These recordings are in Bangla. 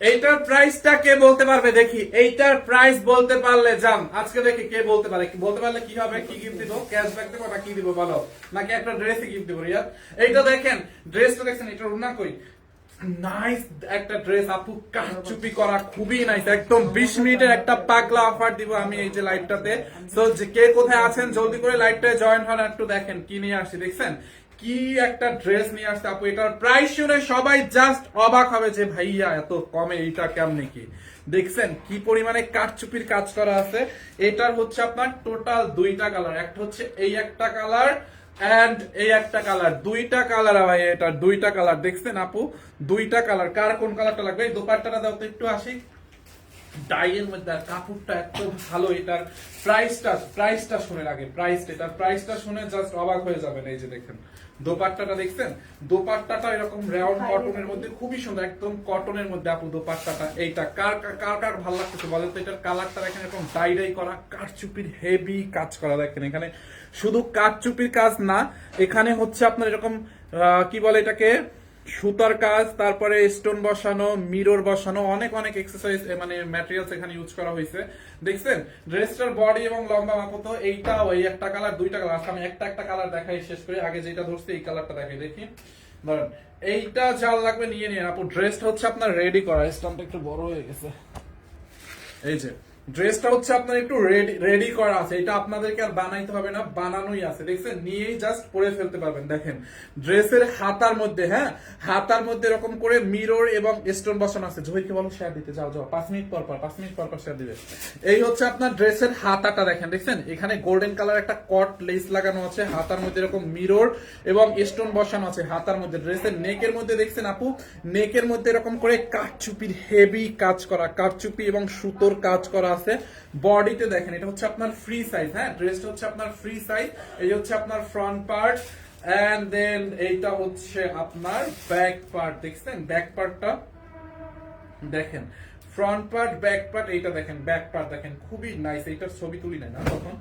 এইটার প্রাইসটা কে বলতে পারবে দেখি, এইটার প্রাইস বলতে পারলে যান আজকে দেখি কে বলতে পারে। বলতে পারলে কি হবে, কি গিফট দিব, ক্যাশব্যাক দেবো না কি দিব বলো, নাকি একটা ড্রেসই গিফট দিব রিয়া? এইটা দেখেন, ড্রেসটা দেখছেন, এটা রুনা কই, নাইস একটা ড্রেস আপু, কারচুপি করা, খুবই নাইস, একদম 20 মিনিটের একটা পাগলা অফার দিব আমি এই যে লাইভটাতে। সো যে কে কোথায় আছেন জলদি করে লাইভটায় জয়েন হন, একটু দেখেন কি নিয়ে আসছি। দেখছেন কি একটা ড্রেস নিয়ে আসছে আপু, এটার প্রাইস শুনে সবাই জাস্ট অবাক হবে যে ভাইয়া এত কমে এইটা কেমনে কি। দেখছেন কি পরিমাণে কারচুপির কাজ করা আছে। এটার হচ্ছে আপনার টোটাল দুইটা কালার, একটা হচ্ছে এই একটা কালার এন্ড এই একটা কালার, দুইটা কালার ভাই, এটার দুইটা কালার। দেখছেন আপু দুইটা কালার, কার কোন কালারটা লাগবে? এই দোপাট্টাটা দাও তো একটু আসি, ডাইয়ের মধ্যে, আর কাপড়টা এত ভালো। এটার প্রাইসটা শুনে লাগে, এটার প্রাইসটা শুনে জাস্ট অবাক হয়ে যাবেন। এই যে দেখেন দোপাট্টাটা, দেখছেন দোপাট্টাটা এরকম রাউন্ড কটনের মধ্যে, খুবই সুন্দর, একদম কটনের মধ্যে আপু দোপাট্টাটা। এইটা কার কার কার ভালো লাগতেছে বলেন তো? এটার কালারটা দেখেন, এরকম ডাই করা, কারচুপির হেভি কাজ করা। দেখেন এখানে শুধু কারচুপির কাজ না, এখানে হচ্ছে আপনার এরকম কি বলে এটাকে, সুতার কাজ, তারপরে স্টোন বসানো, মিরর বসানো, অনেক অনেক এক্সারসাইজ মানে ম্যাটেরিয়ালস এখানে ইউজ করা হয়েছে। দেখছেন ড্রেসটার বডি এবং লম্বা মাপ তো এইটা ওই একটা কালার, দুইটা কালার। আমি একটা একটা কালার দেখাই শেষ করে, আগে যেটা ধরছে এই কালারটা দেখাই দেখি। ধরেন এইটা যার লাগবে নিয়ে নিন আপু। ড্রেসটা হচ্ছে আপনার রেডি করা, স্টোনটা একটু বড় হয়ে গেছে। এই যে ড্রেসটা হচ্ছে আপনার একটু রেডি করা আছে, এটা আপনাদেরকে আর বানাইতে হবে না, বানানোই আছে। দেখছেন নিয়েই জাস্ট পরে ফেলতে পারবেন। দেখেন ড্রেসের হাতার মধ্যে, হ্যাঁ হাতার মধ্যে এরকম করে মিরর এবং স্টোন বসানো আছে। জহিরকে বলো শেয়ার দিতে, যাও 5 মিনিট পর 5 মিনিট পর শেয়ার দিবে। এই হচ্ছে আপনার ড্রেসের হাতাটা, দেখেন দেখছেন এখানে গোল্ডেন কালার একটা কট লেস লাগানো আছে, হাতার মধ্যে এরকম মিরর এবং স্টোন বসানো আছে হাতার মধ্যে। ড্রেসের নেকের মধ্যে দেখছেন আপু, নেকের মধ্যে এরকম করে কারচুপির হেভি কাজ করা, কারচুপি এবং সুতোর কাজ করা আছে। বডিতে দেখেন এটা হচ্ছে আপনার ফ্রি সাইজ, হ্যাঁ ড্রেসটা হচ্ছে আপনার ফ্রি সাইজ। এই হচ্ছে আপনার ফ্রন্ট পার্ট, এন্ড দেন এইটা হচ্ছে আপনার ব্যাক পার্ট। দেখছেন ব্যাক পার্টটা দেখেন, ফ্রন্ট পার্ট ব্যাক পার্ট, এইটা দেখেন ব্যাক পার্ট দেখেন, খুবই নাইস। এইটার ছবি তুলি নাই না তখন।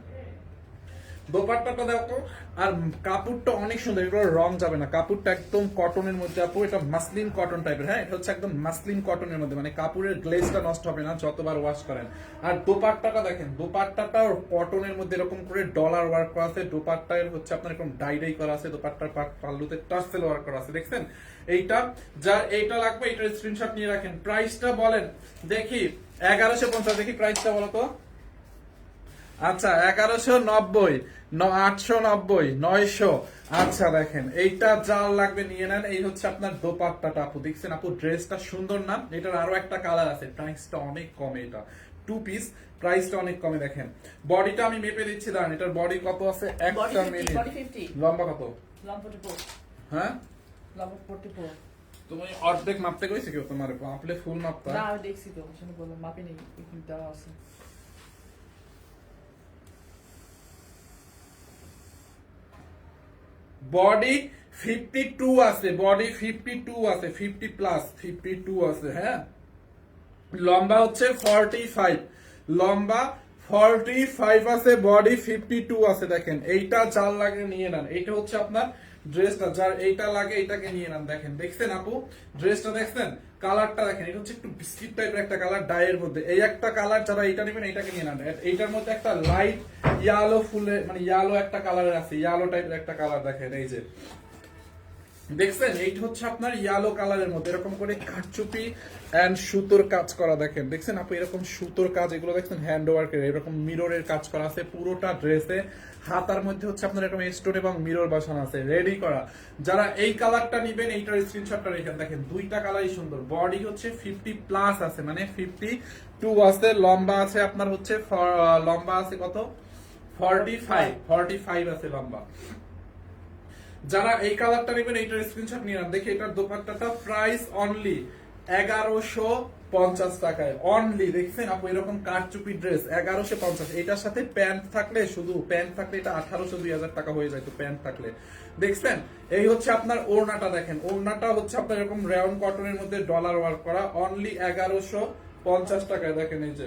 দোপাট্টাটা দেখো, আর কাপড়টা অনেক সুন্দর, এগুলো রং যাবে না, কাপড়টা একদম কটনের মধ্যে আপু, এটা মাসলিন কটন টাইপের, হ্যাঁ এটা হচ্ছে একদম মাসলিন কটনের মধ্যে, মানে কাপড়ের গ্লেজটা নষ্ট হবে না যতবার ওয়াশ করেন। আর দোপাট্টাটা দেখেন, দোপাট্টাটা কটনের মধ্যে এরকম করে ডলার ওয়ার্ক করা আছে, দোপাট্টায় হচ্ছে আপনার এরকম ডাই করা আছে, দোপাট্টার পাল্লুতে টার্সেল ওয়ার্ক করা আছে। দেখছেন এইটা, যার এইটা লাগবে এইটার স্ক্রিনশট নিয়ে রাখেন। প্রাইসটা বলেন দেখি, 1150, দেখি প্রাইসটা বলো তো। আচ্ছা 1190, 890, 900। আচ্ছা দেখেন এইটা যার লাগবে নিয়ে নেন। এই হচ্ছে আপনার দোপাট্টাটা আপু, দেখছেন আপু ড্রেসটা সুন্দর না? এটার আরো একটা কালার আছে, প্রাইসটা অনেক কমে, এটা 2 পিস, প্রাইসটা অনেক কমে। দেখেন বডিটা আমি মেপে দিচ্ছি, দাঁড়ান এটার বডি কত আছে, একটা মিনিট। লম্বা কত? হ্যাঁ তুমি অর্ধেক মাপতে কইছে কেউ তোমার, মাপলে ফুল মাপতা? না আমি দেখছি তো, শুনে বললাম মাপি নেই, এখানে দেওয়া আছে। বডি 52 আছে, বডি 52 আছে, 50 প্লাস 52 আছে, হ্যাঁ। লম্বা হচ্ছে 45, লম্বা 45 আছে, বডি 52 আছে। দেখেন এইটা যার লাগে নিয়ে নেন, এইটা হচ্ছে আপনার ড্রেসটা, যার এইটা লাগে এইটাকে নিয়ে নেন। দেখেন দেখছেন আপু ড্রেসটা, দেখছেন কালারটা দেখেন, এটা হচ্ছে একটু বিস্কিট টাইপের একটা কালার, ডাইয়ের মধ্যে। এই একটা কালার, যারা এইটা নেবেন এইটাকে নিয়ে নেন। এইটার মধ্যে একটা লাইট ইয়ালো ফুলে, মানে ইয়ালো একটা কালারের আছে, ইয়ালো টাইপের একটা কালার। দেখেন এই যে দেখছেন এইটা হচ্ছে আপনার ইয়েলো কালারের মধ্যে এরকম করে কারচুপি এন্ড সুতোর কাজ করা। দেখেন দেখছেন আপু এরকম সুতোর কাজ, এগুলো দেখছেন হ্যান্ড ওয়ার্কের, এরকম মিররের কাজ করা আছে পুরোটা ড্রেসে। হাতার মধ্যে হচ্ছে আপনার এরকম স্টোন এবং মিরর বসানো আছে, রেডি করা। যারা এই কালারটা নেবেন এইটার স্ক্রিনশটটা রেখেন। দেখেন দুইটা কালারই সুন্দর। বডি হচ্ছে 50 প্লাস আছে, মানে 52 আছে। লম্বা আছে আপনার হচ্ছে লম্বা আছে কত, 45 আছে লম্বা। যারা এই কালারটা নেবেন এইটার স্ক্রিনশট নিয়ে নেন। দেখি এটার দোপাট্টাটা প্রাইস অনলি 1150 টাকায় অনলি। দেখছেন আপু এরকম কারচুপি ড্রেস 1150। এটার সাথে প্যান্ট থাকলে, শুধু প্যান্ট থাকলে এটা 1800-2000 টাকা হয়ে যায় তো প্যান্ট থাকলে। দেখছেন এই হচ্ছে আপনার ওড়নাটা, দেখেন ওড়নাটা হচ্ছে আপনার এরকম রাউন্ড কটনের মধ্যে ডলার ওয়ার্ক করা, অনলি 1150 টাকায়। দেখেন এই যে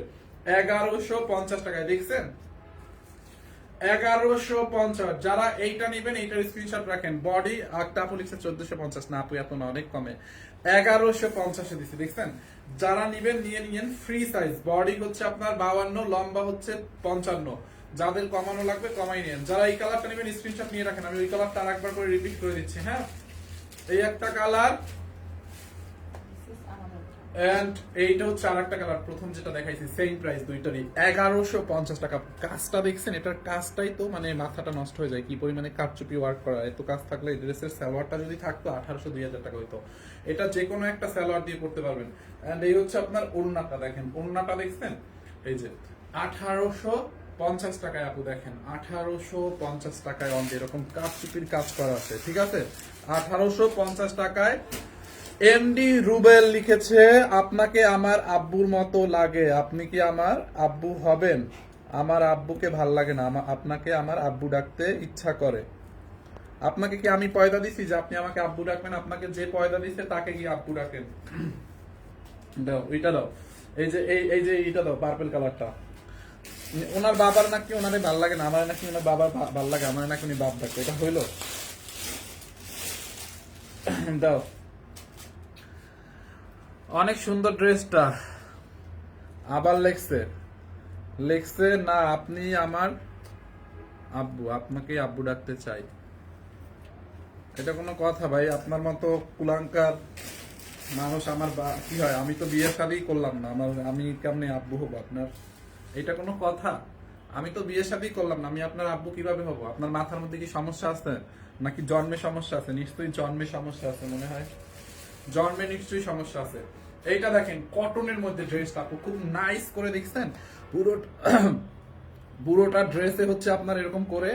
1150 টাকায়, দেখছেন 1150। যারা এইটা নেবেন এইটার স্ক্রিনশট রাখেন। বডি একটা আপু লিখছে 1450, না আপু এত না, অনেক কমে। 1150 দিছি, দেখছেন? যারা নিবেন নিয়ে নিয়েন, ফ্রি সাইজ, বডি হচ্ছে আপনার 52, লম্বা হচ্ছে 55। যাদের কমানো লাগবে কমাই নিন। যারা এই কালারটা নেবেন স্ক্রিনশট নিয়ে রাখেন, আমি ওই কালারটা আরেকবার করে রিপিট করে দিচ্ছি। হ্যাঁ, এই একটা কালার, এন্ড এইটা হচ্ছে আরেকটা কালার, প্রথম যেটা দেখাইছি সেম প্রাইস দুইটারই 1150 টাকা। কাজটা দেখছেন? এটার কাজটাই তো মানে মাথাটা নষ্ট হয়ে যায়, কি পরিমাণে কারচুপি ওয়ার্ক করা। এত কাজ থাকলে এই ড্রেসের সালোয়ারটা যদি থাকতো 1800-2000 টাকা হইতো। এটা যে কোনো একটা সালোয়ার দিয়ে পড়তে পারবেন। এন্ড এই হচ্ছে আপনার ওড়নাটা, দেখেন ওড়নাটা দেখছেন? এই যে 1850 টাকায় আপু, দেখেন 1850 টাকায় অন এরকম কারচুপির কাজ করা আছে, ঠিক আছে? 1850 টাকায়। এমডি রুবেল লিখেছে, আপনাকে আমার আব্বুর মতো লাগে, আপনি কি আমার আব্বু হবেন? আমার আব্বুকে ভাল লাগে না, আপনাকে আমার আব্বু ডাকতে ইচ্ছা করে। আপনাকে কি আমি পয়দা দিছি যে আপনি আমাকে আব্বু ডাকবেন? আপনাকে যে পয়দা দিছে তাকে কি আব্বু ডাকেন? দাও ওইটা দাও, এই যে এইটা দাও, পার্পল কালারটা। ওনার বাবার নাকি ওনারে ভাল লাগে না, আমার নাকি ওনার বাবার ভাল লাগে, আমার নাকি উনি বাপ ডাকবে, এটা হইলো? দাও। অনেক সুন্দর ড্রেসটা। আবার লেখছে না আপনি আমার আব্বু, আপনাকে আব্বু ডাকতে চাই। এটা কোনো কথা ভাই? আপনার মতো কুলাঙ্কার মানুষ আমার কি হয়? আমি তো বিয়ে শাদী করলাম না, আমি কেমনে আব্বু হবো আপনার? এটা কোনো কথা? আমি তো বিয়ে শাদী করলাম না, আমি আপনার আব্বু কিভাবে হবো? আপনার মাথার মধ্যে কি সমস্যা আছে নাকি জন্মে সমস্যা আছে? নিশ্চয়ই জন্মে সমস্যা আছে মনে হয়, জন্মে নিশ্চয়ই সমস্যা আছে। এইটা দেখেন কটনের মধ্যে ড্রেসটা আপু খুব নাইস করে, দেখছেন? পুরোটা ড্রেসে হচ্ছে আপনার এরকম করে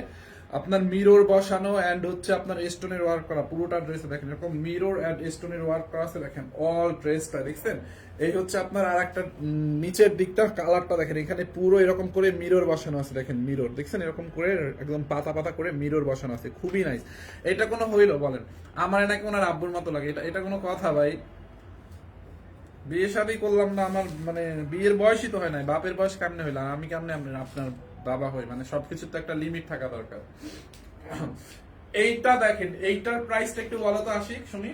আপনার মিরর বসানো এন্ড হচ্ছে আপনার স্টোনের ওয়ার্ক করা। পুরোটা ড্রেসে দেখেন এরকম মিরর এন্ড স্টোনের ওয়ার্ক করা আছে, দেখেন অল ড্রেসটা, দেখছেন? এই হচ্ছে আপনার আর একটা নিচের দিকটা কালারটা দেখেন, এখানে পুরো এরকম করে মিরর বসানো আছে, দেখেন মিরর, দেখছেন? এরকম করে একদম পাতা পাতা করে মিরর বসানো আছে, খুবই নাইস। এটা কোনো হইলো বলেন? আমার নাকি ওনার আব্বুর মতো লাগে, এটা কোনো কথা ভাই? বিয়ে শাদী করলাম না, আমার মানে বিয়ের বয়সই তো হয় নাই, বাপের বয়স কেমনে হইলাম আমি? কেমনে আপনার বাবা হই? মানে সবকিছুর তো একটা লিমিট থাকা দরকার। এইটা দেখেন, এইটার প্রাইসটা একটু বলো তো আশিক, শুনি।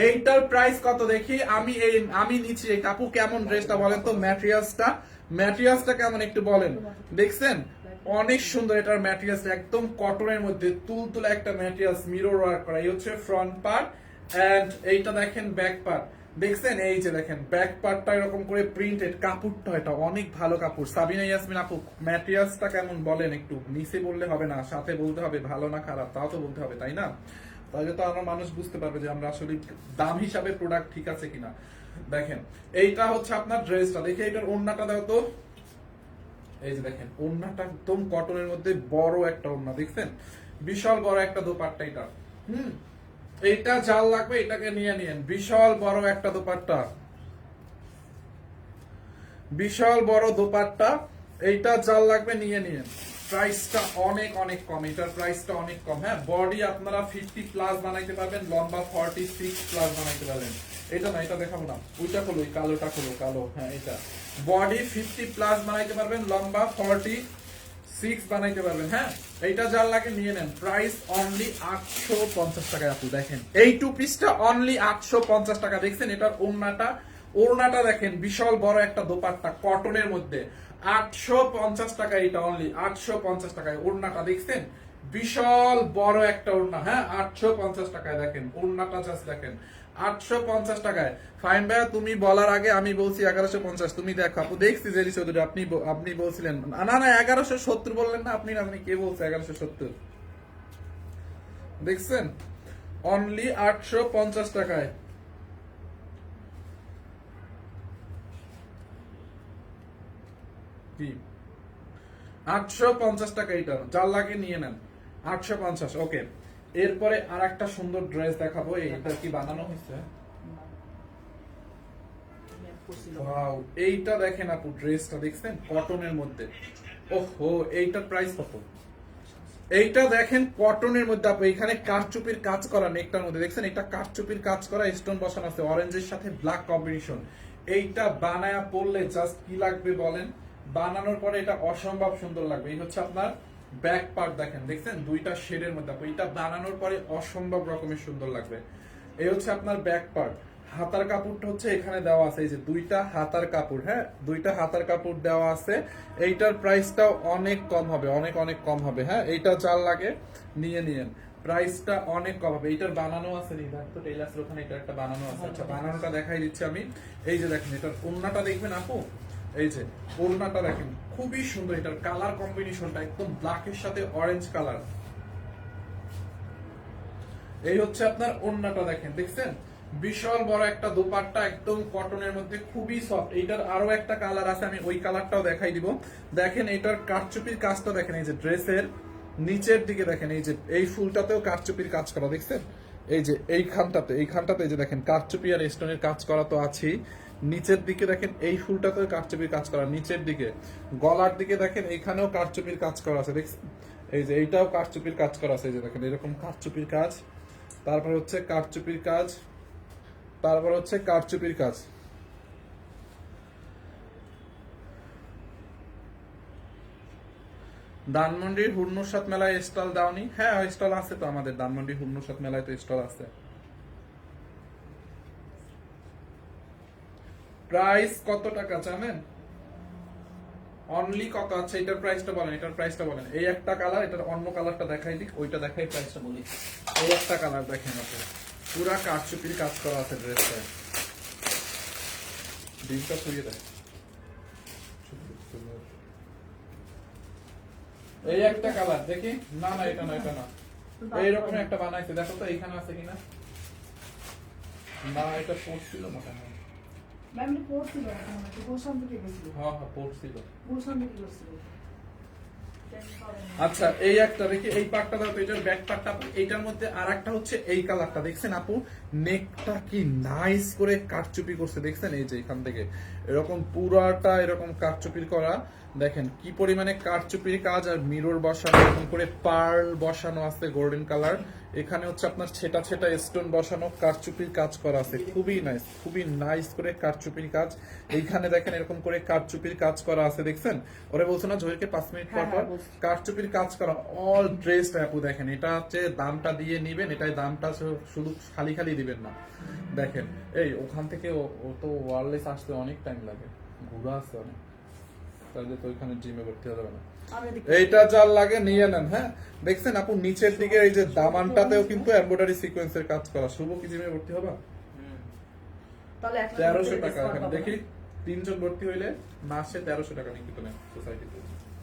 এইটার প্রাইস কত দেখি? আমি নিচ্ছি এই কাপু। কেমন ড্রেসটা বলেন তো? ম্যাটেরিয়ালসটা কেমন একটু বলেন। দেখছেন? অনেক সুন্দর এটার ম্যাটেরিয়ালস, একদম কটনের মধ্যে তুলতুলে একটা ম্যাটেরিয়ালস, মিরর ওয়ার্ক করা। এই হচ্ছে ফ্রন্ট পার্ট এন্ড এইটা দেখেন ব্যাক পার্ট, দেখছেন? এই যে দেখেন ব্যাক পার্টটা এরকম করে প্রিন্টেড, কাপড়টা এটা অনেক ভালো কাপড়। সাবিনা ইয়াসমিন আপু ম্যাটেরিয়ালসটা কেমন বলেন একটু? নিচে বললে হবে না, সাথে বলতে হবে, ভালো না খারাপ তাও তো বলতে হবে, তাই না? তাহলে তো আমরা মানুষ বুঝতে পারবে যে আমরা আসলে দাম হিসাবে প্রোডাক্ট ঠিক আছে কিনা। দেখেন এইটা হচ্ছে আপনার ড্রেসটা, দেখে এটার ওড়নাটা দাও তো। এই যে দেখেন ওড়নাটা একদম কটনের মধ্যে বড় একটা ওড়না, দেখছেন? বিশাল বড় একটা দোপাট্টা এটা। এইটা জাল লাগবে এটাকে নিয়ে নিয়েন, বিশাল বড় একটা দোপাট্টা, বিশাল বড় দোপাট্টা। এইটা জাল লাগবে নিয়ে নিয়েন। প্রাইসটা অনেক অনেক কম, এটার প্রাইসটা অনেক কম। হ্যাঁ, বডি আপনারা 50 প্লাস বানাইতে পারবেন, লম্বা 46 প্লাস বানাইতে পারবেন। এটা না, এটা দেখাবো না, ওইটা খোলো, ওই কালোটা খোলো, কালো। হ্যাঁ, এটা বডি 50 প্লাস বানাইতে পারবেন, লম্বা 46 বানাইতে পারবেন। হ্যাঁ, এইটা যার লাগে নিয়ে নেন। প্রাইস অনলি 850 টাকায় আপু, দেখেন এই টু পিসটা অনলি 850 টাকা। দেখছেন এটার ওড়নাটা দেখেন, বিশাল বড় একটা দোপাট্টা কটনের মধ্যে, 850 টাকা এটা, অনলি 850 টাকায়। ওড়নাটা দেখছেন, বিশাল বড় একটা ওড়না। হ্যাঁ, 850 টাকায়, দেখেন ওড়নাটা জাস্ট দেখেন, 850 টাকায়। ফাইন ভাইয়া তুমি বলার আগে আমি বলছি 1150, তুমি দেখো আপু। দেখছি জেরি চৌধুরী, আপনি বলছিলেন না 1170 বললেন না আপনি? না আপনি কে বলছে 1170? দেখছেন, অনলি 850 টাকায়। কি 850 টাকা এটা, যার লাগে নিয়ে নেন 850। ওকে, এরপরে আর একটা সুন্দর ড্রেস দেখাবো। এইটা কি বানানো হয়েছে? ওয়াও, এইটা দেখেন আপু, ড্রেসটা দেখছেন কটনের মধ্যে। ওহো, এইটার প্রাইস কত? এইটা দেখেন কটনের মধ্যে আপু, এখানে কারচুপির কাজ করা নেকটার মধ্যে, দেখছেন এটা কারচুপির কাজ করা, স্টোন বসানো আছে, অরেঞ্জের সাথে ব্ল্যাক কম্বিনেশন। এইটা বানায়া পড়লে জাস্ট কি লাগবে বলেন? বানানোর পরে এটা অসম্ভব সুন্দর লাগবে। এই হচ্ছে আপনার ব্যাক পার্ট, দেখেন, দেখছেন দুইটা শেডের মধ্যে আপু, এটা বানানোর পরে অসম্ভব রকমের সুন্দর লাগবে। এই হচ্ছে আপনার ব্যাক পার্ট। হাতার কাপড়টা হচ্ছে এখানে দেওয়া আছে, এই যে দুইটা হাতার কাপড়, হ্যাঁ দুইটা হাতার কাপড় দেওয়া আছে। এইটার প্রাইসটাও অনেক কম হবে, অনেক অনেক কম হবে, হ্যাঁ এইটা যার লাগে নিয়ে নিয়েন, প্রাইসটা অনেক কম হবে। এইটার বানানো আছে নি, দেখ তো টেইলার্সের ওখানে এটা একটা বানানো আছে। আচ্ছা বানানোটা দেখাই দিচ্ছি আমি। এই যে দেখেন এটার ওড়নাটা দেখবেন আপু, এই যে ওড়নাটা দেখেন খুবই সুন্দর, এটার কালার কম্বিনেশনটা একদম ব্ল্যাকের সাথে অরেঞ্জ কালার। এই হচ্ছে আপনার ওড়নাটা দেখেন, দেখছেন বিশাল বড় একটা দোপাট্টা, একদম কটনের মধ্যে খুবই সফট। এইটার আরো একটা কালার আছে, আমি ওই কালারটাও দেখাই দিব। দেখেন এটার কারচুপির কাজটা দেখেন, এই যে ড্রেসের নিচের দিকে দেখেন, এই যে এই ফুলটাতেও কারচুপির কাজ করা, দেখছেন এই যে এইখানটাতে এই যে দেখেন কারচুপি আর স্টোনের কাজ করা তো আছেই। নিচের দিকে দেখেন এই ফুলটাতেও কারচুপির কাজ করা, নিচের দিকে গলার দিকে দেখেন এইখানেও কারচুপির কাজ করা আছে, দেখছেন এই যে এইটাও কারচুপির কাজ করা আছে, এই যে দেখেন এরকম কারচুপির কাজ, তারপর হচ্ছে কারচুপির কাজ, তারপর হচ্ছে কারচুপির কাজ। ধানমন্ডির হুরনুরসাদ মেলায় স্টল দাওনি? হ্যাঁ স্টল আছে তো, আমাদের ধানমন্ডির হুরনুরসাদ মেলায় তো স্টল আছে। প্রাইস কত টাকা জানেন? অনলি কত? আচ্ছা এটার প্রাইসটা বলেন, এটার প্রাইসটা বলেন। এই একটা কালার, এটার অন্য কালারটা দেখাই দিক, ওইটা দেখাই প্রাইসটা বলি। এই একটা কালার দেখেন আপনি, পুরা কারচুপির কাজ করা আছে ড্রেসটা, ডিমটা ছড়িয়ে দেয়। এই একটা কালার দেখি, না না এটা না, এটা না, এইরকম একটা বানাইছে, দেখো তো এইখানে আছে কিনা। না এটা পড়ছিল মোটামুটি, ম্যাম এটা পড়ছিল না, তো গোসাম থেকে গেছিল। হ্যাঁ হ্যাঁ পড়ছিল। গোসাম থেকে গেছিল। আচ্ছা এই একটা দেখি, এই পার্টটা দাও তো, এটার ব্যাক পার্টটা। এইটার মধ্যে আরেকটা হচ্ছে এই কালারটা, দেখছেন আপু নেকটা কি নাইস করে কারচুপি করছে, দেখছেন এই যে এখান থেকে এরকম পুরাটা এরকম কারচুপির করা, দেখেন কি পরিমাণে কারচুপির কাজ, আর মিরর বসানো, এরকম করে পার্ল বসানো আছে গোল্ডেন কালার। এখানে হচ্ছে আপনার ছেটা ছেটা স্টোন বসানো, কারচুপির কাজ করা আছে, খুবই নাইস করে কারচুপির কাজ। এইখানে দেখেন এরকম করে কারচুপির কাজ করা আছে, দেখছেন ওরে বলছো না জহিরকে 5 মিনিট পর পর কারচুপির কাজ করা। অল ড্রেস আপু দেখেন, এটা হচ্ছে দামটা দিয়ে নিবেন, এটাই দামটা শুধু খালি খালি দিবেন না। দেখেন এই ওখান থেকে ও তো ওয়ারলেস আসতে অনেক টাইম লাগে, ঘুরা আছে অনেক, তাহলে তো ওইখানে জিমে ভর্তি হতে হবে না। এইটা যার লাগে নিয়ে নেন, হ্যাঁ দেখছেন আপু নিচের দিকে এই যে দামানটাতেও কিন্তু এমব্রয়ডারি সিকোয়েন্সের কাজ করা। শুভ কি জিমে ভর্তি হবা? তাহলে 1300 টাকা। এখানে দেখি 3 জন ভর্তি হইলে মাসে 1300 টাকা নিতে নেন সোসাইটিতে।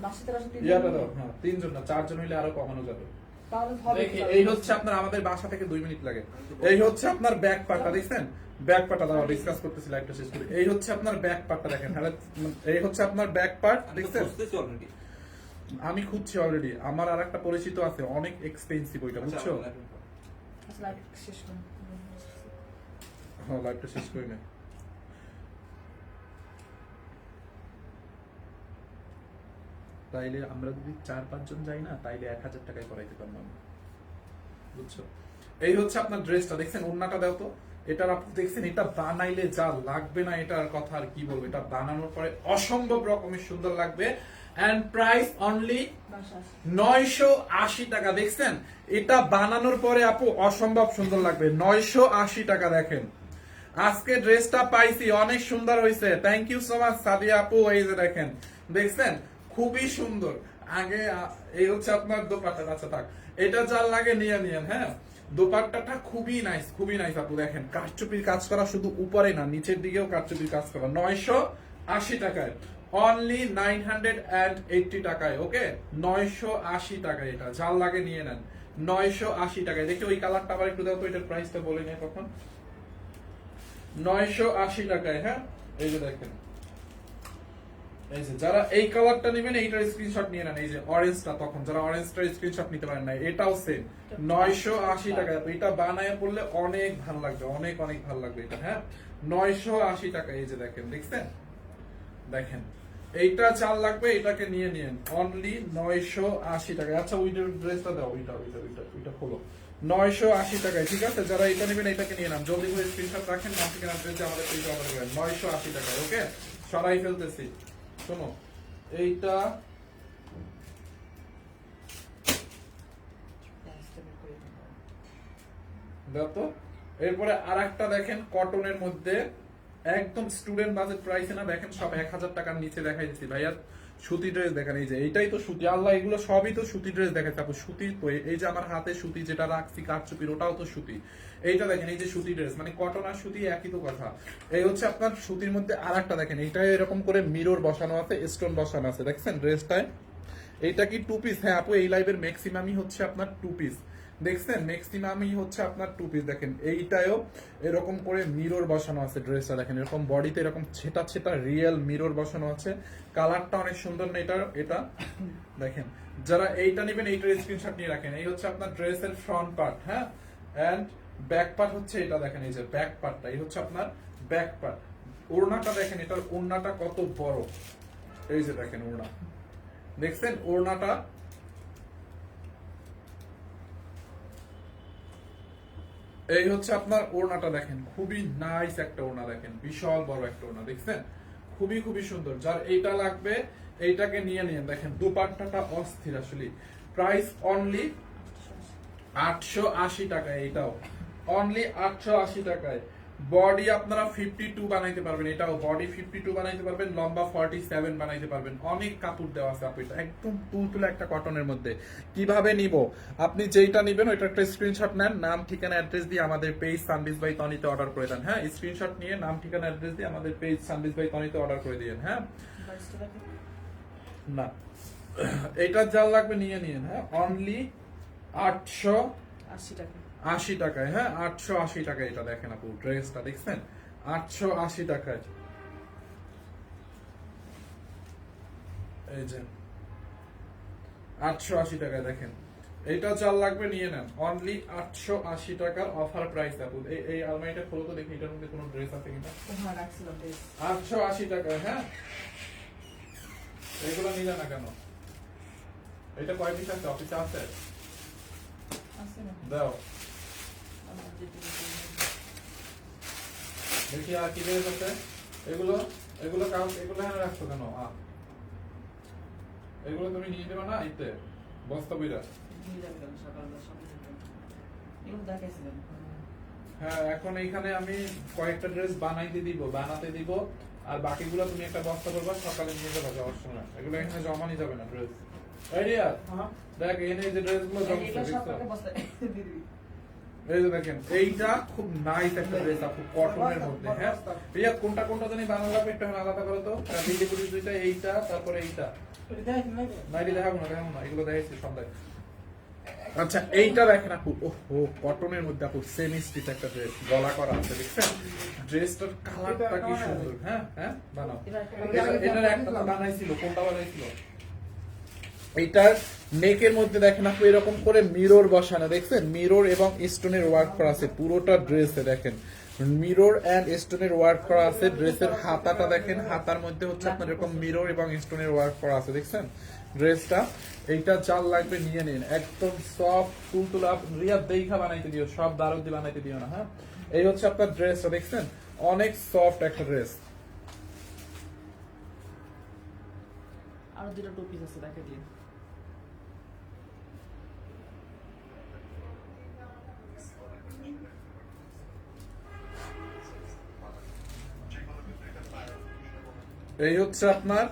মাসে 1300 ইয়াটা দাও, হ্যাঁ 3 জন না 4 জন হইলে আরো কমানো যাবে। তাহলে হবে। দেখি এই হচ্ছে আপনার, আমাদের বাসা থেকে 2 মিনিট লাগে। এই হচ্ছে আপনার ব্যাক পার্টটা, দেখছেন ব্যাক পার্টটা দাও, ডিসকাস করতেছি লাইভটা শেষ করে। এই হচ্ছে আপনার ব্যাক পার্টটা দেখেন, তাহলে এই হচ্ছে আপনার ব্যাক পার্ট, দেখছেন আমি খুঁজছি অলরেডি, আমার আর একটা পরিচিত আছে অনেক এক্সপেন্সিভ ওইটা, বুঝছো? আচ্ছা লাইভ শেষ করুন। হ্যাঁ লাইভটা শেষ করে নে। তাইলে আমরা যদি 4-5 জন যাই না, তাইলে 1000 টাকায় করাইতে পারবো আমরা, বুঝছো? এই হচ্ছে আপনার ড্রেসটা, দেখছেন ওন্নাটা দাও তো। এটার আপনি দেখছেন, এটা বানাইলে যা লাগবে না এটার কথা আর কি বলবো, এটা বানানোর পরে অসম্ভব রকমের সুন্দর লাগবে। এন্ড প্রাইস অনলি 980 টাকা। দেখছেন এটা বানানোর পরে আপু অসম্ভব সুন্দর লাগবে, 980 টাকা। দেখেন আজকে ড্রেসটা পাইছি, অনেক সুন্দর হয়েছে, thank you so much Sadia আপু। এই যে দেখেন, দেখছেন খুবই সুন্দর। আগে এই হচ্ছে আপনার দোপাট্টা, আচ্ছা থাক, এটা যার লাগে নিয়ে নিয়েন, হ্যাঁ দোপাট্টাটা খুবই নাইস আপু। দেখেন কারচুপির কাজ করা, শুধু উপরে না নিচের দিকেও কারচুপির কাজ করা, 980 টাকায়, অনলি 980 টাকায়। ওকে 980 টাকায়, এটা যার লাগে নিয়ে নেন 980 টাকায়। দেখি ওই কালারটা আবার একটু দাও তো, এটার প্রাইসটা বলে নেই কখন। 980 টাকায়, হ্যাঁ এই যে দেখেন, এই যে যারা এই কালারটা নেবেন এইটার স্ক্রিনশট নিয়ে নেন, এই যে অরেঞ্জটা, তখন যারা অরেঞ্জটার স্ক্রিনশট নিতে পারেন না, এটাও সেম 980 টাকা। এটা বানায় পড়লে অনেক ভালো লাগবে, অনেক অনেক ভালো লাগবে এটা, হ্যাঁ 980 টাকা। এই যে দেখেন, দেখছেন দেখেন এইটা চাল লাগবে, এটাকে নিয়ে নিন অনলি 980 টাকা। আচ্ছা ওই ড্রেসটা দাও, ওইটা খোলো, 980 টাকায়, ঠিক আছে? যারা এটা নেবেন এটাকে নিয়ে নেন, জলদি করে স্ক্রিনশট রাখেন, নাম ঠিকানা অ্যাড্রেস দিয়ে আমাদের পেজে অর্ডার করেন, 980 টাকায়। ওকে সরাই ফেলতেছি, শোনো এইটা দাও তো, এরপরে আরেকটা দেখেন কটনের মধ্যে একদম স্টুডেন্ট বাজেট প্রাইসে না, দেখেন সব 1000 টাকার নিচে দেখাই দিচ্ছি ভাইয়া। সুতি ড্রেস দেখেন, এই যে এইটাই তো সুতি, আল্লাহ এগুলো সবই তো সুতি ড্রেস দেখাচ্ছে আপু। সুতি তো এই যে আমার হাতে সুতি যেটা রাখছি কারচুপির, ওটাও তো সুতি। এইটা দেখেন, এই যে সুতি ড্রেস, মানে কটন আর সুতি একই তো কথা। এই হচ্ছে আপনার সুতির মধ্যে আরেকটা দেখেন, এইটা এরকম করে মিরর বসানো আছে, স্টোন বসানো আছে, দেখছেন ড্রেসটায়। এইটা কি টু পিস? হ্যাঁ আপু, এই লাইভের ম্যাক্সিমামই হচ্ছে আপনার টু পিস, দেখছেন ম্যাক্সিমামই হচ্ছে আপনার টু পিস। দেখেন এইটাও এরকম করে মিরর বসানো আছে ড্রেসটা, দেখেন এরকম বডিতে এরকম ছেটা ছেটা রিয়েল মিরর বসানো আছে। কালারটা অনেক সুন্দর না এটা? এটা দেখেন, যারা এইটা নেবেন এইটার স্ক্রিনশট নিয়ে রাখেন। এই হচ্ছে আপনার ড্রেসের ফ্রন্ট পার্ট, হ্যাঁ, এন্ড ব্যাক পার্ট হচ্ছে এটা, দেখেন এই যে ব্যাক পার্টটা, এই হচ্ছে আপনার ব্যাক পার্ট। ওড়নাটা দেখেন, এটার ওড়নাটা কত বড়, এই যে দেখেন ওড়না, দেখছেন ওড়নাটা। এই হচ্ছে আপনার ওড়নাটা, দেখেন খুবই নাইস একটা ওড়না, দেখেন বিশাল বড় একটা ওড়না, দেখছেন খুবই খুবই সুন্দর। যার এইটা লাগবে এইটাকে নিয়ে নিন। দেখেন দুপাট্টাটা অস্থির আসলে। প্রাইস অনলি 880 টাকায়, এইটাও অনলি 880 টাকায়। বডি আপনারা 52 বানাইতে পারবেন, এটাও বডি 52 বানাইতে পারবেন, লম্বা 47 বানাইতে পারবেন। অনেক কাপড় দেওয়া আছে আপু, এটা একদম তুলতুলে একটা কটনের মধ্যে। কিভাবে নিব? আপনি যেইটা নেবেন ওইটা একটা স্ক্রিনশট নেন, নাম ঠিকানা অ্যাড্রেস দিয়ে আমাদের পেজ সানবিজ বাই তনিতে অর্ডার করে দেন। হ্যাঁ, স্ক্রিনশট নিয়ে নাম ঠিকানা অ্যাড্রেস দিয়ে আমাদের পেজ সানবিজ বাই তনিতে অর্ডার করে দিয়েন। হ্যাঁ, না এটা যা লাগবে নিয়ে নিন। হ্যাঁ, অনলি 80 টাকা। 80 টাকায়, হ্যাঁ 880 টাকায়। এটা দেখেন আপু, ড্রেসটা দেখছেন 880 টাকায়। এই যে 880 টাকায় দেখেন, এটা যার লাগবে নিয়ে নেন। অনলি 880 টাকার অফার প্রাইস আপু। এই আলমারিটা খোলো তো দেখি এটার মধ্যে কোনো ড্রেস আছে কিনা। হ্যাঁ, রাখছিলাম ড্রেস। 880 টাকায়, হ্যাঁ। এগুলো নিলে না কেন? এটা কয় পিস আছে? অফিসে আছে? আছে না? দাও আমার যেতে দেখি আর কি ড্রেস আছে। এগুলো এগুলো কাউ এগুলো এখানে রাখছো কেন? এগুলো তুমি নিয়ে দেবে না ইতে বস্তা বইরা? নিয়ে যাবেন কেন? সকালবেলা সঙ্গে যাবেন। এগুলো দেখাইছিলেন। হ্যাঁ, এখন এইখানে আমি কয়েকটা ড্রেস বানাতে দিব, আর বাকিগুলো তুমি একটা বস্তা করবা, সকালে নিয়ে যাবে যাওয়ার সময়। এগুলো এখানে জমা নিয়ে যাবে না ড্রেস। আইডিয়া হ্যাঁ, দেখ, এখানে এই যে ড্রেসগুলো জমা এগুলো সব দেখছো? টাকা বস্তায় দিয়ে দিবি। এই যে দেখেন, এইটা খুব নাইস একটা ড্রেস আপু, কটনের মধ্যে। হ্যাঁ ভাইয়া, কোনটা কোনটা জানি বানানো লাগবে একটু আলাদা করো তো। দিল্লি পুলিশ দুইটা, এইটা তারপরে এইটা। নাইটি দেখাবো না, এগুলো দেখাইছি সন্ধ্যায়। আচ্ছা এইটা দেখেন আপু, ওহো কটনের মধ্যে আপু, সেমি স্টিচ একটা ড্রেস, গলা করা আছে, দেখছেন ড্রেসটার কালারটা কি সুন্দর। হ্যাঁ হ্যাঁ, বানাও। এটার একটা বানাইছিল, কোনটা বানাইছিল? এইটার নেকের মধ্যে দেখেন আপু এরকম করে মিরর বসানো, দেখছেন মিরর এবং স্টোনের ওয়ার্ক করা আছে পুরোটা ড্রেসে। দেখেন মিরর এন্ড স্টোনের ওয়ার্ক করা আছে। ড্রেসের হাতাটা দেখেন, হাতার মধ্যে হচ্ছে আপনার এরকম মিরর এবং স্টোনের ওয়ার্ক করা আছে, দেখছেন ড্রেসটা। এইটা চাল লাগবে নিয়ে নিন, একদম সফট তুলতুলা। রিয়া দেখা বানাইতে দিও, সব দারুণ দিয়ে বানাইতে দিও না। হ্যাঁ, এই হচ্ছে আপনার ড্রেসটা, দেখছেন অনেক সফট একটা ড্রেস। আরো দুটো টু পিস আছে, দেখে দিন। এই হচ্ছে আপনার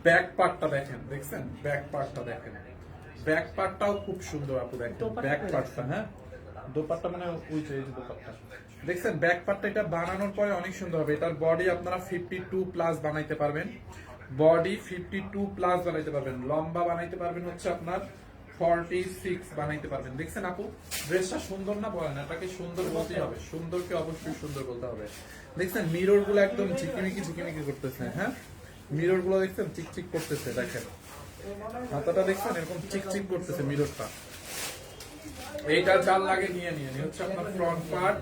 ব্যাক পার্টটা, দেখেন দেখছেন ব্যাক পার্টটা, দেখেন ব্যাক পার্টটাও খুব সুন্দর আপু। দেখেন ব্যাক পার্টটা, হ্যাঁ দোপাট্টা মানে ওই যে এই যে দোপাট্টা, দেখছেন ব্যাক পার্টটা। এটা বানানোর পরে অনেক সুন্দর হবে। এটার বডি আপনারা 52 প্লাস বানাইতে পারবেন, বডি 52 প্লাস বানাইতে পারবেন, লম্বা বানাইতে পারবেন হচ্ছে আপনার 46 বানাইতে পারবেন। দেখছেন আপু ড্রেসটা সুন্দর না? বলেন এটাকে সুন্দর বলতেই হবে, সুন্দরকে অবশ্যই সুন্দর বলতে হবে। দেখছেন মিরর গুলো একদম ঝিকিমিকি ঝিকিমিকি করতেছে। হ্যাঁ, মিরর গুলো দেখছেন চিকচিক করতেছে, দেখেন হাতাটা দেখছেন এরকম চিকচিক করতেছে মিররটা। এইটা জাল লাগে নিয়ে নিয়ে এই হচ্ছে আপনার front part,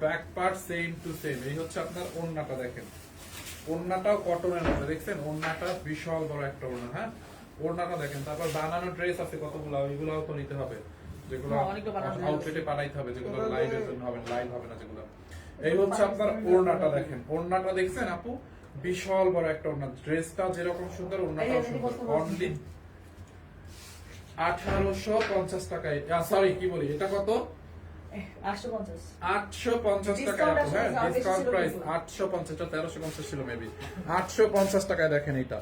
back part same to same. এই হচ্ছে আপনার ওড়নাটা, দেখেন ওড়নাটাও কটনের মধ্যে, দেখছেন ওড়নাটা বিশাল বড় একটা ওড়না। হ্যাঁ, ওড়নাটা দেখেন। তারপর বানানো ড্রেস আছে কতগুলো, ওইগুলাও তো নিতে হবে, যেগুলো আউটলেটে বানাইতে হবে, যেগুলো লাইভের জন্য হবে, লাইভ হবে না যেগুলো। এই হচ্ছে আপনার ওড়নাটা, দেখেন ওড়নাটা দেখছেন আপু বিশাল বড় একটা ওড়না। ড্রেসটা যেরকম সুন্দর ওড়নাটাও সুন্দর। অনলি 1850 টাকায়, সরি কি বলি, এটা কত? 850 850 টাকা Discount আপু, হ্যাঁ আসলে ডিসকাউন্ট বেশি ছিল প্রাইস কিন্তু। 850 টা 1350 ছিল মেবি 850 টাকায় দেখেন এটা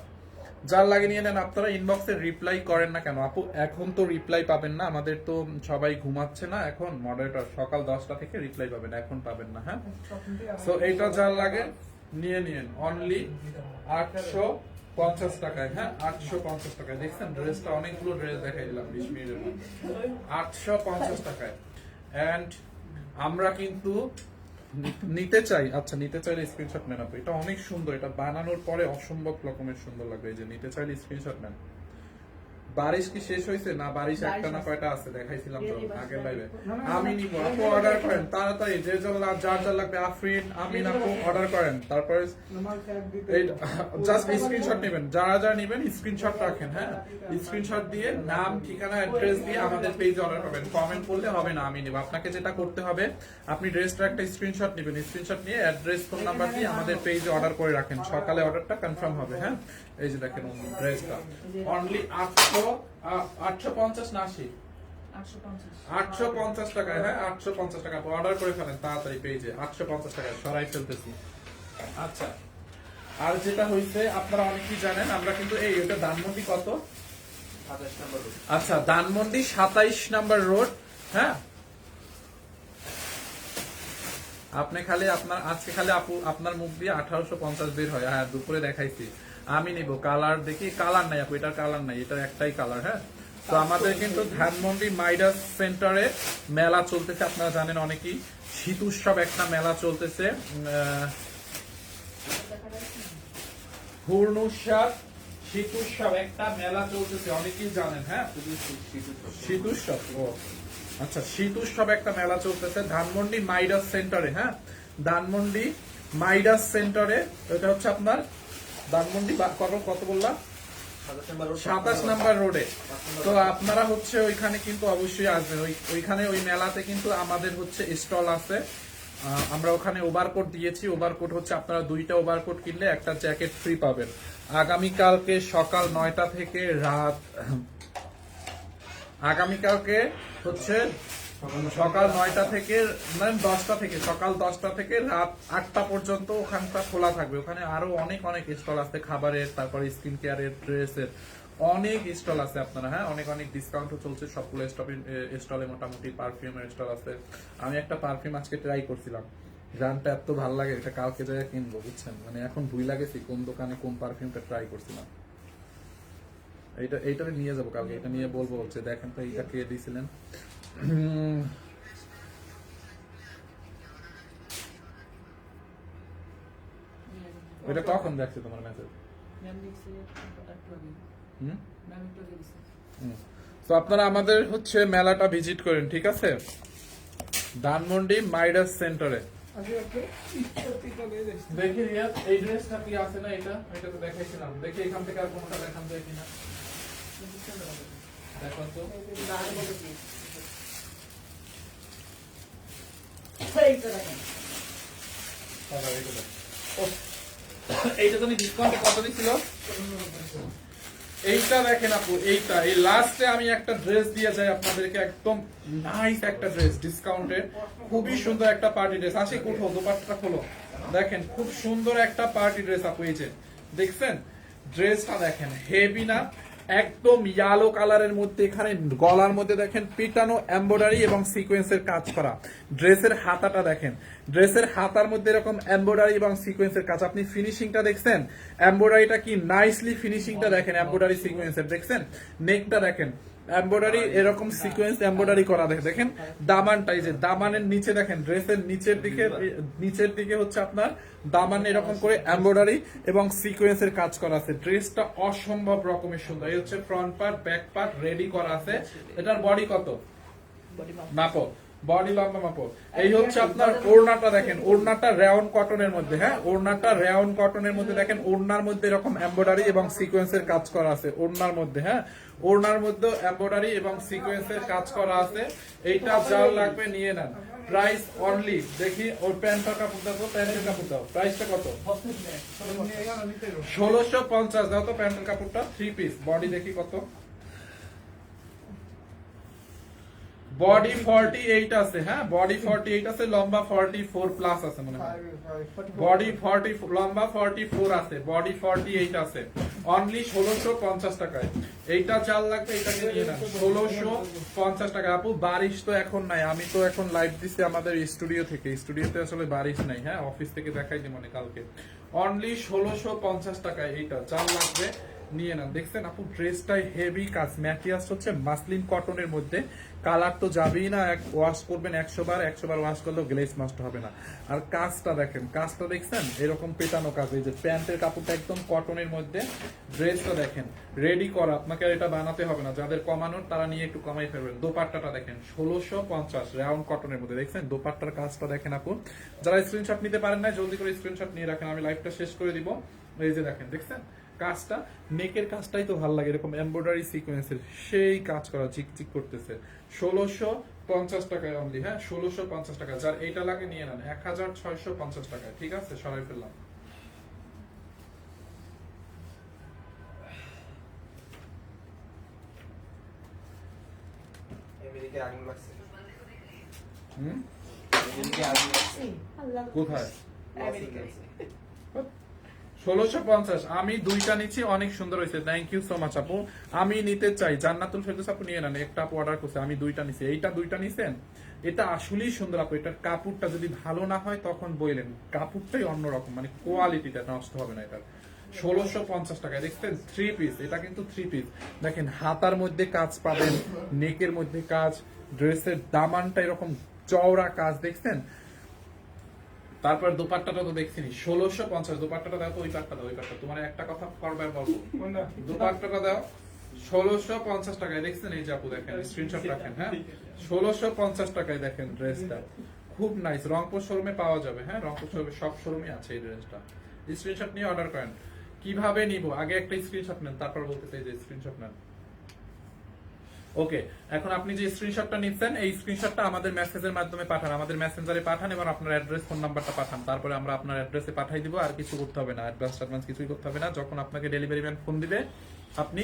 যার লাগে নিয়ে নেন আপনারা ইনবক্সে রিপ্লাই করেন না কেন আপু এখন তো রিপ্লাই পাবেন না আমাদের তো সবাই ঘুমাচ্ছে না এখন মডারেটর সকাল 10টা থেকে রিপ্লাই পাবেন এখন পাবেন না হ্যাঁ সো এইটা যার লাগে নিয়ে নিন অনলি 850 টাকায় হ্যাঁ 850 টাকায় দেখছেন ড্রেসটা অনেকগুলো ড্রেস দেখাই দিলাম 20 মিনিটের মধ্যে 850 টাকায় এন্ড আমরা কিন্তু নিতে চাই আচ্ছা নিতে চাইলে স্ক্রিনশট নেন আপু এটা অনেক সুন্দর এটা বানানোর পরে অসম্ভব রকমের সুন্দর লাগবে এই যে নিতে চাইলে স্ক্রিনশট নেন বারিশ কি শেষ হয়েছে না বারিশ একটা না কয়টা আছে দেখাইছিলাম তো আগের লাইভে আমি নিব আপু অর্ডার করেন তাড়াতাড়ি যে যার যার লাগবে আফরিন আমিন আপু অর্ডার করেন তারপরে জাস্ট স্ক্রিনশট নেবেন যারা যারা নেবেন স্ক্রিনশট রাখেন হ্যাঁ স্ক্রিনশট দিয়ে নাম ঠিকানা অ্যাড্রেস দিয়ে আমাদের পেজে অর্ডার করবেন কমেন্ট করলে হবে না আমি নেব আপনাকে যেটা করতে হবে আপনি ড্রেসটার একটা স্ক্রিনশট নেবেন স্ক্রিনশট নিয়ে অ্যাড্রেস ফোন নাম্বার দিয়ে আমাদের পেজে অর্ডার করে রাখেন সকালে অর্ডারটা কনফার্ম হবে হ্যাঁ এই যে দেখেন ড্রেসটা অনলি 850 না 80 850 টাকায় হ্যাঁ 850 টাকা অর্ডার করে ফেলেন তাড়াতাড়ি পেজে 850 টাকায় সরাই ফেলতেছি আচ্ছা আর যেটা হইছে আপনারা অনেকেই জানেন আমরা কিন্তু এই এটা ধানমন্ডি কত 27 নম্বর রোড। আচ্ছা ধানমন্ডি 27 নাম্বার রোড হ্যাঁ আপনি খালি আপনার আজকে খালি আপু আপনার মুখ দিয়ে 1850 বের হয় হ্যাঁ দুপুরে দেখাইছি আমি নিব কালার দেখি কালার নাই আপু এটার কালার নাই এটার একটাই কালার হ্যাঁ তো আমাদের কিন্তু ধানমন্ডি মাইডাস সেন্টারে মেলা চলতেছে আপনারা জানেন অনেকেই শীত উৎসব একটা মেলা চলতেছে পূর্ণুৎসব শীত উৎসব একটা মেলা চলতেছে অনেকেই জানেন হ্যাঁ শীত উৎসব ও আচ্ছা শীত উৎসব একটা মেলা চলতেছে ধানমন্ডি মাইডাস সেন্টারে হ্যাঁ ধানমন্ডি মাইডাস সেন্টারে এটা হচ্ছে আপনার ধানমন্ডি কত বললাম 27 নাম্বার রোডে তো আপনারা হচ্ছে ওইখানে কিন্তু অবশ্যই আসবেন ওইখানে ওই মেলাতে কিন্তু আমাদের হচ্ছে স্টল আছে আমরা ওখানে ওভারকোট দিয়েছি ওভারকোট হচ্ছে আপনারা দুইটা ওভারকোট কিনলে একটা জ্যাকেট ফ্রি পাবেন আগামীকালকে সকাল 9টা থেকে রাত আগামীকালকে হচ্ছে সকাল 9টা থেকে মানে 10টা থেকে সকাল 10টা থেকে রাত 8টা পর্যন্ত ওখানটা খোলা থাকবে ওখানে আরো অনেক অনেক স্টল আছে খাবারের তারপরে স্কিন কেয়ারের ড্রেসের অনেক স্টল আছে আপনারা হ্যাঁ অনেক অনেক ডিসকাউন্টও চলছে সবগুলো স্টলে মোটামুটি পারফিউমের স্টল আছে আমি একটা পারফিউম আজকে ট্রাই করছিলাম গানটা এত ভালো লাগে এটা কালকে যাই কিনবো বুঝছেন মানে এখন ভুল লাগেছি কোন দোকানে কোন পারফিউমটা ট্রাই করছিলাম এইটা নিয়ে যাবো কালকে এটা নিয়ে বলবো হচ্ছে দেখেন তো এইটা কে দিয়েছিলেন এটা কখন দেখছে তোমার মেসেজ তো আপনারা আমাদের হচ্ছে মেলাটা ভিজিট করেন ঠিক আছে ধানমন্ডি মাইডাস সেন্টারে দেখি রিয়াজ এই ড্রেসটা কি আছে না এটা তো দেখাইছিলাম দেখি এখান থেকে আর কোনটা দেখান যায় কিনা দেখো তো এইটা তুমি ডিসকাউন্টে কত দিছিল এইটা দেখেন আপু এইটা এই লাস্টে আমি একটা ড্রেস দিয়ে যাই আপনাদেরকে একদম নাইস একটা ড্রেস ডিসকাউন্টে খুবই সুন্দর একটা পার্টি ড্রেস আসি কোঠো দোপাট্টা খোলো দেখেন খুব সুন্দর একটা পার্টি ড্রেস আপু এই যে দেখছেন ড্রেসটা দেখেন হেভি না একদম ইয়েলো কালারের মধ্যে এখানে গলার মধ্যে দেখেন পিটানো এমব্রয়ডারি এবং সিকোয়েন্সের কাজ করা ড্রেসের হাতাটা দেখেন ড্রেসের হাতার মধ্যে এরকম এমব্রয়ডারি এবং সিকোয়েন্সের কাজ আপনি ফিনিশিংটা দেখছেন এমব্রয়ডারিটা কি নাইসলি ফিনিশিংটা দেখেন এমব্রয়ডারি সিকোয়েন্সের দেখছেন নেকটা দেখেন এমব্রয়ডারি এরকম সিকোয়েন্স এমব্রয়ডারি করা দেখেন দামানটা এই যে দামানের নিচে দেখেন ড্রেসের নিচের দিকে হচ্ছে আপনার দামান এরকম করে এমব্রয়ডারি এবং সিকোয়েন্সের কাজ করা আছে ড্রেসটা অসম্ভব রকমের সুন্দর এই হচ্ছে front part back part ready করা আছে এটার বডি কত মাপো বডি লম্বা মাপো এই হচ্ছে আপনার ওড়নাটা দেখেন ওড়নাটা রেয়ন কটনের মধ্যে হ্যাঁ ওড়নাটা রেয়ন কটনের মধ্যে দেখেন ওড়নার মধ্যে এরকম এমব্রয়ডারি এবং সিকোয়েন্সের কাজ করা আছে ওড়নার মধ্যে হ্যাঁ ওড়নার মধ্যে এমব্রয়ডারি এবং সিকোয়েন্সের কাজ করা আছে এইটা যার লাগবে নিয়ে নেন প্রাইস অনলি দেখি ওর প্যান্টটা কাপড় দাও প্যান্টের কাপড় দাও প্রাইসটা কত 1650 দাও তো প্যান্টের কাপড়টা 3 পিস বডি দেখি কত বডি 48 আছে, হ্যাঁ বডি 48 আছে, লম্বা 44 প্লাস আছে মনে হয়। বডি 40 লম্বা 44 আছে, বডি 48 আছে, অনলি 1650 টাকায়। এইটা চাল লাগবে, এটাকে নিয়ে নেন 1650 টাকা। আপু বারিশ তো এখন নাই, আমি তো এখন লাইভ দিছি আমাদের স্টুডিও থেকে, স্টুডিওতে আসলে বারিশ নাই, হ্যাঁ অফিস থেকে দেখাই দিব মানে কালকে। অনলি 1650 টাকায় এইটা চাল লাগবে, নিয়ে নেন। দেখছেন আপু ড্রেসটাই হেভি কাজ, ম্যাটিয়াস হচ্ছে মাসলিন কটনের মধ্যে, কালার তো যাবেই না, ওয়াশ করবেন 100 বার, 100 বার ওয়াশ করলেও গ্লেজ নষ্ট হবে না। আর কাজটা দেখেন, কাজটা দেখছেন এরকম পেটানো কাজ, এই যে প্যান্টের কাপড়টা একদম কটনের মধ্যে, ড্রেসটা দেখেন রেডি করা, আপনাকে আর এটা বানাতে হবে না, যাদের কমানোর তারা নিয়ে একটু কমাই ফেলবেন। দোপাট্টাটা দেখেন 1650 রাউন্ড কটনের মধ্যে, দেখছেন দোপাট্টার কাজটা দেখেন আপু। যারা স্ক্রিনশট নিতে পারেন না জলদি করে স্ক্রিনশট নিয়ে রাখেন, আমি লাইভটা শেষ করে দিব। এই যে দেখেন, দেখছেন কাজটা, নেকের কাজটাই তো ভালো লাগে, এরকম এমব্রয়ডারি সিকোয়েন্সের সেই কাজ করা, চিকচিক করতেছে। 1650 টাকায় অনলি, হ্যাঁ 1650 টাকা। যার এইটা লাগে নিয়ে নেন 1650 টাকায়, ঠিক আছে সরাই ফেললাম। আমেরিকায় আগুন লাগছে। হুম আমেরিকায় আগুন লাগছে। কোথায়? আমেরিকায়। 1650, আমি দুইটা নিচ্ছি, অনেক সুন্দর হয়েছে, থ্যাংক ইউ সো মাচ আপু। আমি নিতে চাই, জান্নাতুল ফেরদৌস আপু নিয়ে নেন, একটা আপু অর্ডার করছে, আমি দুইটা নিছি, এইটা দুইটা নিছেন, এটা আসলেই সুন্দর আপু। এটার কাপড়টা যদি ভালো না হয় তখন বললেন, কাপড়টাই অন্যরকম, মানে কোয়ালিটিটা নষ্ট হবে না এটার। 1650 টাকায় দেখছেন থ্রি পিস, এটা কিন্তু থ্রি পিস। দেখেন হাতার মধ্যে কাজ পাবেন, নেকের মধ্যে কাজ, ড্রেসের দামানটা এরকম চওড়া কাজ, দেখছেন। তারপর দোপাট্টাটা তো দেখছিনি 1650, দোপাট্টাটা দাও তো, ওই পাটটা দাও, ওই পাটটা তোমার একটা কথা করবার বলবো, দোপাট্টাটা দাও 1650 টাকায়, দেখছেন এই যে আপু দেখেন স্ক্রিনশট রাখেন, হ্যাঁ 1650 টাকায় দেখেন ড্রেসটা, খুব নাইস। রংপুর শোরুমে পাওয়া যাবে, হ্যাঁ রংপুর শোরুমে সব শোরুমে আছে এই ড্রেসটা। স্ক্রিনশট নিয়ে অর্ডার করেন। কিভাবে নিব আগে একটা স্ক্রিনশট নেন, তারপর বলতে চাই যে স্ক্রিনশট নেন। ওকে, এখন আপনি যে স্ক্রিনশটটা নিচ্ছেন এই স্ক্রিনশটটা আমাদের মেসেজের মাধ্যমে পাঠান, আমাদের মেসেঞ্জারে পাঠান এবং আপনার অ্যাড্রেস ফোন নাম্বারটা পাঠান, তারপরে আমরা আপনার অ্যাড্রেসে পাঠাই দিব। আর কিছু করতে হবে না, অ্যাডভান্স কিছুই করতে হবে না। যখন আপনাকে ডেলিভারি ম্যান ফোন দিবে, আপনি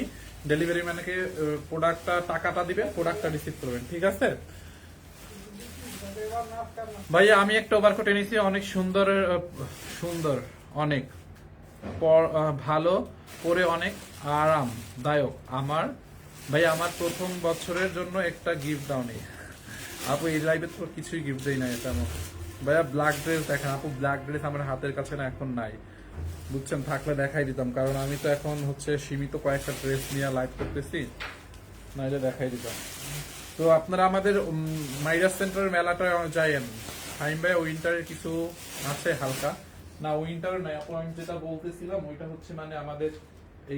ডেলিভারি ম্যানকে প্রোডাক্টটা টাকাটা দিবেন, প্রোডাক্টটা রিসিভ করবেন, ঠিক আছে ভাইয়া। আমি একটা ওভারকোট এনেছি, অনেক সুন্দর, সুন্দর অনেক ভালো, পরে অনেক আরামদায়ক। আমার ভাইয়া আমার প্রথম বছরের জন্য একটা গিফট দাও নেই আপু, এই লাইভে তো কিছুই গিফট দেই না এটা ভাইয়া। ব্ল্যাক ড্রেস দেখেন আপু, ব্ল্যাক ড্রেস আমার হাতের কাছে না এখন নাই, বুঝছেন, থাকলে দেখাই দিতাম, কারণ আমি তো এখন হচ্ছে সীমিত কয়েকটা ড্রেস নিয়ে লাইভ করতেছি, নাইলে দেখাই দিতাম। তো আপনারা আমাদের মাইরাস সেন্টারের মেলাটা যাইয়েন হাইম ভাই, উইন্টারের কিছু আছে হালকা, না উইন্টার নাই আপু, আমি যেটা বলতেছিলাম ওইটা হচ্ছে মানে আমাদের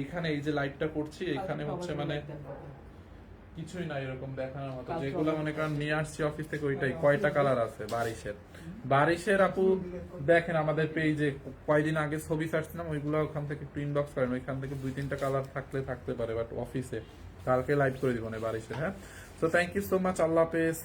এইখানে এই যে লাইটটা করছি এখানে হচ্ছে মানে কিছুই নাই এরকম দেখানোর মতো, যেগুলো মনে করেন নিয়ে আসছি অফিস থেকে ওইটাই। কয়টা কালার আছে বারিশের, বারিশের আপু দেখেন আমাদের পেজে কয়দিন আগে ছবি ছাড়ছিলাম, ওইগুলো ওখান থেকে একটু ইনবক্স করেন, ওইখান থেকে 2-3টা কালার থাকতে পারে, বাট অফিসে কালকে লাইভ করে দিব না বারিশের, হ্যাঁ। তো থ্যাংক ইউ সো মাচ, আল্লাহ হাফেজ।